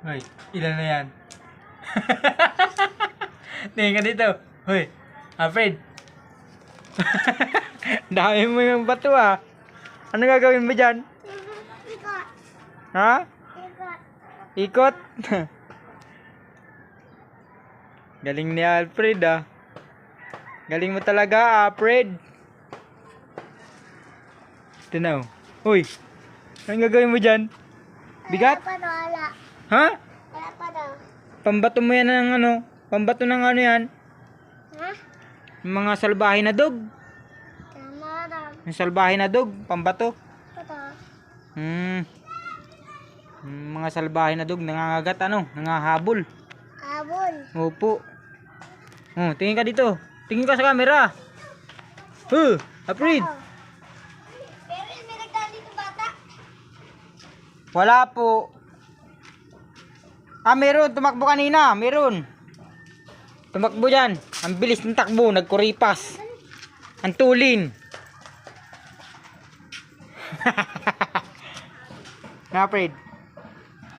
Hoy, ilan na yan? Tingin ka dito. Hoy, Alfred. Dami mo yung bato ah. Ano gagawin mo dyan? Ikot. Ha? Ikot. Ikot? Galing ni Alfred ah. Galing mo talaga, Alfred. Ito na oh. Hoy, anong gagawin mo dyan? Bigat? Wala pa daw, wala. Ha? Wala pa daw. Pambato mo yan ng ano? Pambato ng ano yan? Ha? Yung mga salbahe na dog. Tama daw. Yung salbahe na dog, pambato. Ito. Yung mga salbahe na dog, nangangagat ano? Nangahabol. Abol. Opo. Oh, tingin ka dito. Tingin ka sa camera. Alfred. Oh. Pero may nagdaan dito bata. Wala po. Meron. Tumakbo kanina. Meron. Tumakbo dyan. Ang bilis ng takbo. Nagkuripas. Ang tulin. Alfred.